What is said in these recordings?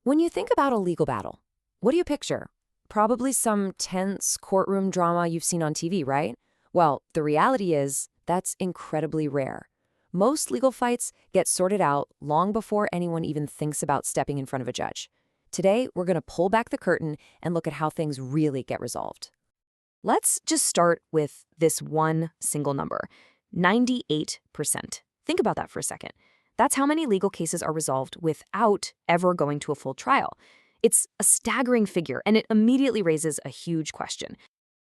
When you think about a legal battle, what do you picture? Probably some tense courtroom drama you've seen on TV, right? Well, the reality is that's incredibly rare. Most legal fights get sorted out long before anyone even thinks about stepping in front of a judge. Today, we're going to pull back the curtain and look at how things really get resolved. Let's just start with this one single number, 98%. Think about that for a second. That's how many legal cases are resolved without ever going to a full trial. It's a staggering figure, and it immediately raises a huge question.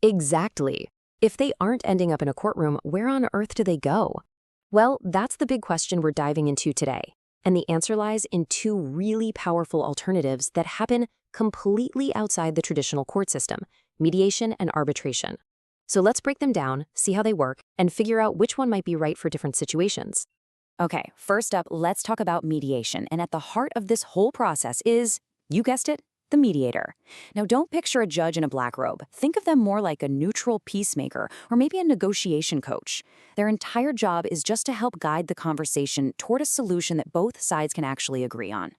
Exactly. If they aren't ending up in a courtroom, where on earth do they go? Well, that's the big question we're diving into today. And the answer lies in two really powerful alternatives that happen completely outside the traditional court system: mediation and arbitration. So let's break them down, see how they work, and figure out which one might be right for different situations. Okay, first up, let's talk about mediation. And at the heart of this whole process is, you guessed it, the mediator. Now, don't picture a judge in a black robe. Think of them more like a neutral peacemaker or maybe a negotiation coach. Their entire job is just to help guide the conversation toward a solution that both sides can actually agree on.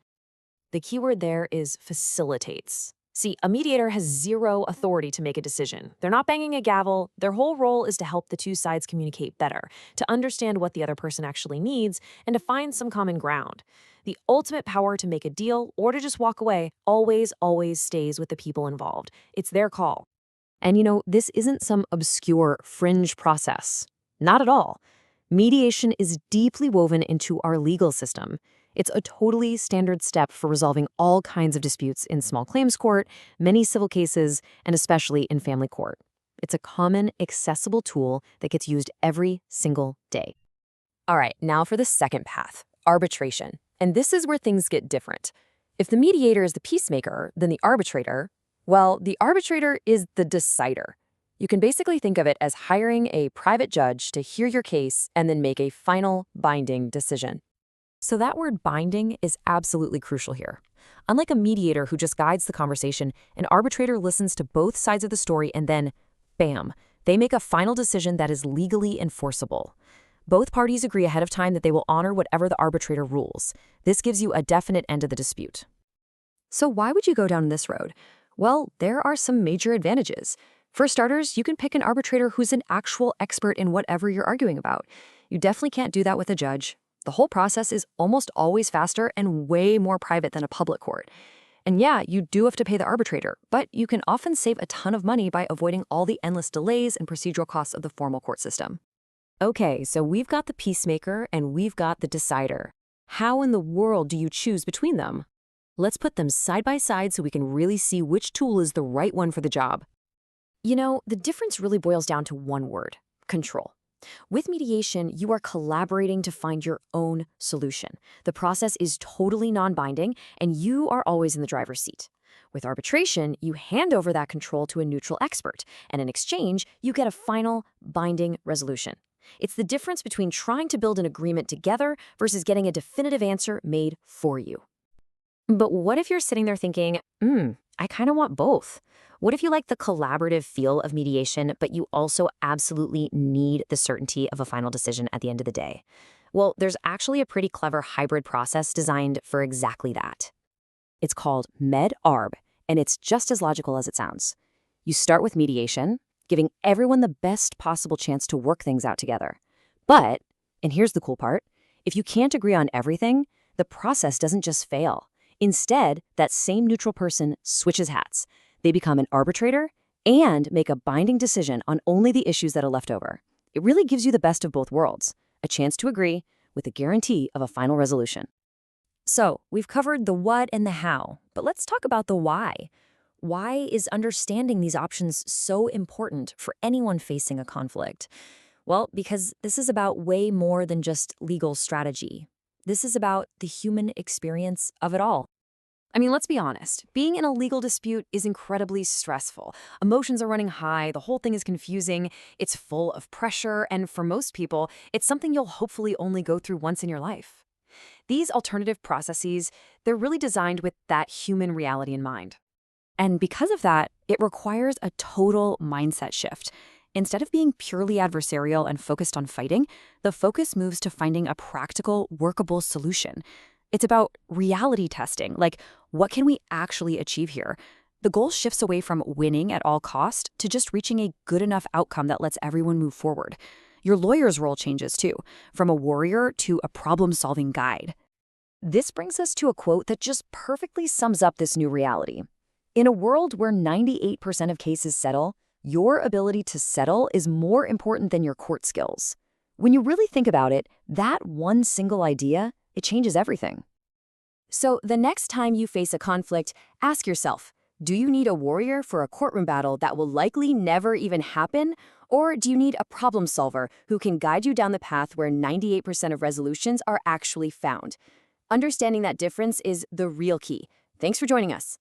The keyword there is facilitates. See, a mediator has zero authority to make a decision. They're not banging a gavel. Their whole role is to help the two sides communicate better, to understand what the other person actually needs, and to find some common ground. The ultimate power to make a deal or to just walk away always stays with the people involved. It's their call. And this isn't some obscure fringe process. Not at all. Mediation is deeply woven into our legal system. It's a totally standard step for resolving all kinds of disputes in small claims court, many civil cases, and especially in family court. It's a common, accessible tool that gets used every single day. All right, now for the second path, arbitration. And this is where things get different. If the mediator is the peacemaker, then the arbitrator is the decider. You can basically think of it as hiring a private judge to hear your case and then make a final binding decision. So that word binding is absolutely crucial here. Unlike a mediator who just guides the conversation, an arbitrator listens to both sides of the story and then, bam, they make a final decision that is legally enforceable. Both parties agree ahead of time that they will honor whatever the arbitrator rules. This gives you a definite end to the dispute. So why would you go down this road? Well, there are some major advantages. For starters, you can pick an arbitrator who's an actual expert in whatever you're arguing about. You definitely can't do that with a judge. The whole process is almost always faster and way more private than a public court. And yeah, you do have to pay the arbitrator, but you can often save a ton of money by avoiding all the endless delays and procedural costs of the formal court system. Okay, so we've got the peacemaker and we've got the decider. How in the world do you choose between them? Let's put them side by side so we can really see which tool is the right one for the job. The difference really boils down to one word: control. With mediation, you are collaborating to find your own solution. The process is totally non-binding, and you are always in the driver's seat. With arbitration, you hand over that control to a neutral expert, and in exchange, you get a final, binding resolution. It's the difference between trying to build an agreement together versus getting a definitive answer made for you. But what if you're sitting there thinking, I kind of want both? What if you like the collaborative feel of mediation, but you also absolutely need the certainty of a final decision at the end of the day? Well, there's actually a pretty clever hybrid process designed for exactly that. It's called Med-Arb, and it's just as logical as it sounds. You start with mediation, giving everyone the best possible chance to work things out together. But, and here's the cool part, if you can't agree on everything, the process doesn't just fail. Instead, that same neutral person switches hats. They become an arbitrator and make a binding decision on only the issues that are left over. It really gives you the best of both worlds, a chance to agree with a guarantee of a final resolution. So, we've covered the what and the how, but let's talk about the why. Why is understanding these options so important for anyone facing a conflict? Well, because this is about way more than just legal strategy. This is about the human experience of it all. I mean, let's be honest. Being in a legal dispute is incredibly stressful. Emotions are running high, the whole thing is confusing, it's full of pressure, and for most people, it's something you'll hopefully only go through once in your life. These alternative processes, they're really designed with that human reality in mind. And because of that, it requires a total mindset shift. Instead of being purely adversarial and focused on fighting, the focus moves to finding a practical, workable solution. It's about reality testing, like what can we actually achieve here? The goal shifts away from winning at all cost to just reaching a good enough outcome that lets everyone move forward. Your lawyer's role changes too, from a warrior to a problem-solving guide. This brings us to a quote that just perfectly sums up this new reality. In a world where 98% of cases settle, your ability to settle is more important than your court skills. When you really think about it, that one single idea, it changes everything. So the next time you face a conflict, ask yourself, do you need a warrior for a courtroom battle that will likely never even happen? Or do you need a problem solver who can guide you down the path where 98% of resolutions are actually found? Understanding that difference is the real key. Thanks for joining us.